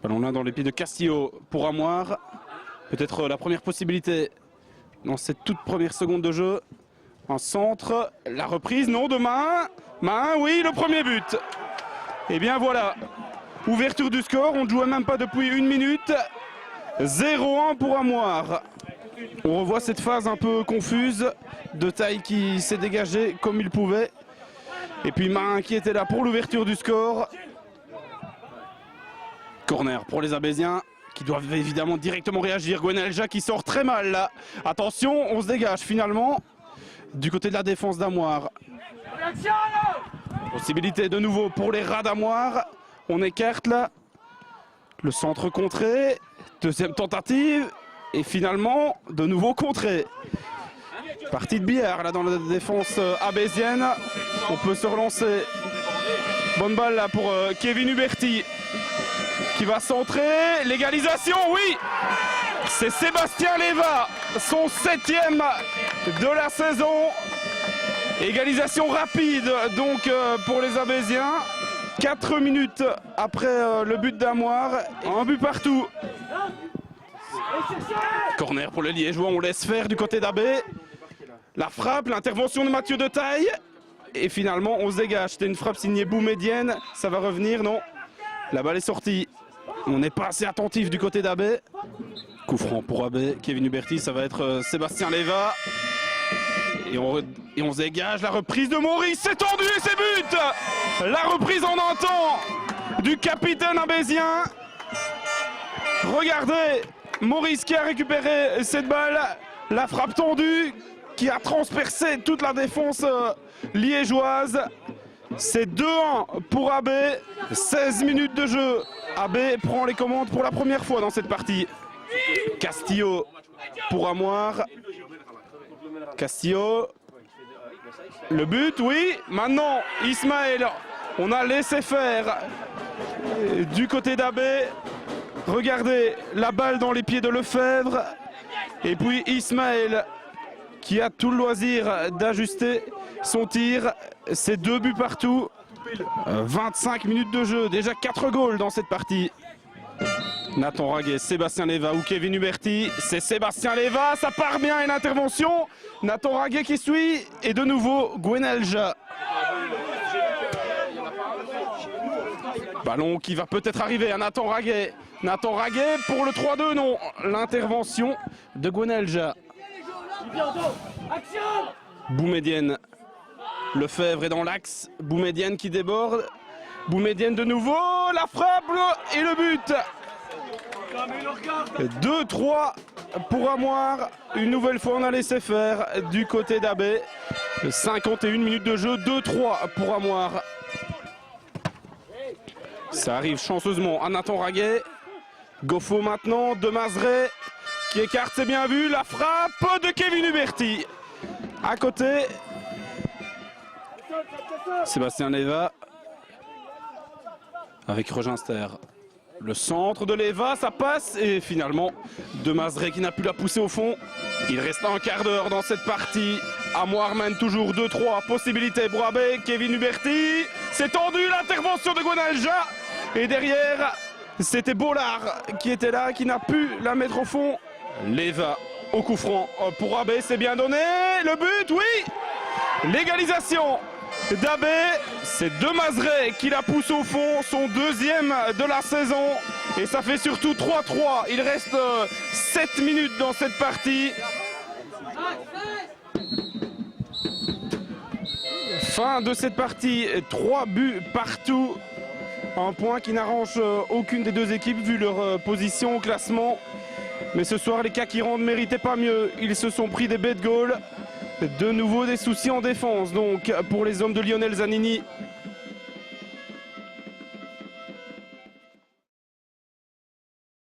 Ballon là dans les pieds de Castillo pour Amoir. Peut-être la première possibilité dans cette toute première seconde de jeu. En centre, la reprise, non, de Mahin. Mahin, oui, le premier but. Et bien voilà, ouverture du score, on ne jouait même pas depuis 1 minute. 0-1 pour Amoir. On revoit cette phase un peu confuse de Taille qui s'est dégagé comme il pouvait. Et puis Mahin qui était là pour l'ouverture du score. Corner pour les Abésiens qui doivent évidemment directement réagir. Gwenalja qui sort très mal là. Attention, on se dégage finalement du côté de la défense d'Amoir. Possibilité de nouveau pour les rats d'Amoir. On écarte là. Le centre contré. Deuxième tentative. Et finalement, de nouveau contré. Partie de billard là dans la défense abésienne. On peut se relancer. Bonne balle là pour Kevin Huberti qui va centrer. L'égalisation, oui. C'est Sébastien Leva, son 7e de la saison. Égalisation rapide donc pour les Abésiens. 4 minutes après le but d'Amoir. Un but partout. Corner pour le Liégeois, on laisse faire du côté d'Abbé. La frappe, l'intervention de Mathieu de Taille. Et finalement, on se dégage. C'était une frappe signée Boumedienne. Ça va revenir, non? La balle est sortie. On n'est pas assez attentif du côté d'Abbé. Coup franc pour Abbé. Kevin Huberti, ça va être Sébastien Leva. Et on se dégage. La reprise de Maurice. C'est tendu et c'est but. La reprise en un temps du capitaine abésien. Regardez. Maurice qui a récupéré cette balle. La frappe tendue qui a transpercé toute la défense liégeoise. C'est 2-1 pour Abbé. 16 minutes de jeu. Abbé prend les commandes pour la première fois dans cette partie. Castillo pour Amoir. Castillo. Le but, oui. Maintenant, Ismaël. On a laissé faire du côté d'Abbé. Regardez la balle dans les pieds de Lefebvre. Et puis Ismaël qui a tout le loisir d'ajuster son tir. C'est 2 buts partout. 25 minutes de jeu. Déjà 4 goals dans cette partie. Nathan Raguet, Sébastien Leva ou Kevin Huberti. C'est Sébastien Leva. Ça part bien, une intervention. Nathan Raguet qui suit. Et de nouveau Gwenalja. Ballon qui va peut-être arriver à Nathan Raguet. Nathan Raguet pour le 3-2, non. L'intervention de Gwenalja. Boumedienne. Lefebvre est dans l'axe. Boumedienne qui déborde. Boumedienne de nouveau. La frappe et le but. 2-3 pour Amoir. Une nouvelle fois, on a laissé faire du côté d'Abbé. 51 minutes de jeu. 2-3 pour Amoir. Ça arrive chanceusement à Nathan Raguet. Goffo maintenant, de Mazeret qui écarte, c'est bien vu. La frappe de Kevin Huberti. À côté, Sébastien Leva avec Reginster. Le centre de Leva, ça passe. Et finalement, de Mazeret qui n'a pu la pousser au fond. Il reste un quart d'heure dans cette partie. Amoir mène toujours 2-3. Possibilité pour Abbé. Kevin Huberti. C'est tendu, l'intervention de Gwenalja. Et derrière, c'était Bollard qui était là, qui n'a pu la mettre au fond. Leva au coup franc pour Abbé, c'est bien donné. Le but, oui. L'égalisation d'Abbé. C'est de Mazeret qui la pousse au fond, son 2e de la saison. Et ça fait surtout 3-3. Il reste 7 minutes dans cette partie. Fin de cette partie, 3 buts partout. Un point qui n'arrange aucune des deux équipes vu leur position au classement. Mais ce soir, les Kakiran ne méritaient pas mieux. Ils se sont pris des bêtes goals. De nouveau des soucis en défense donc pour les hommes de Lionel Zanini.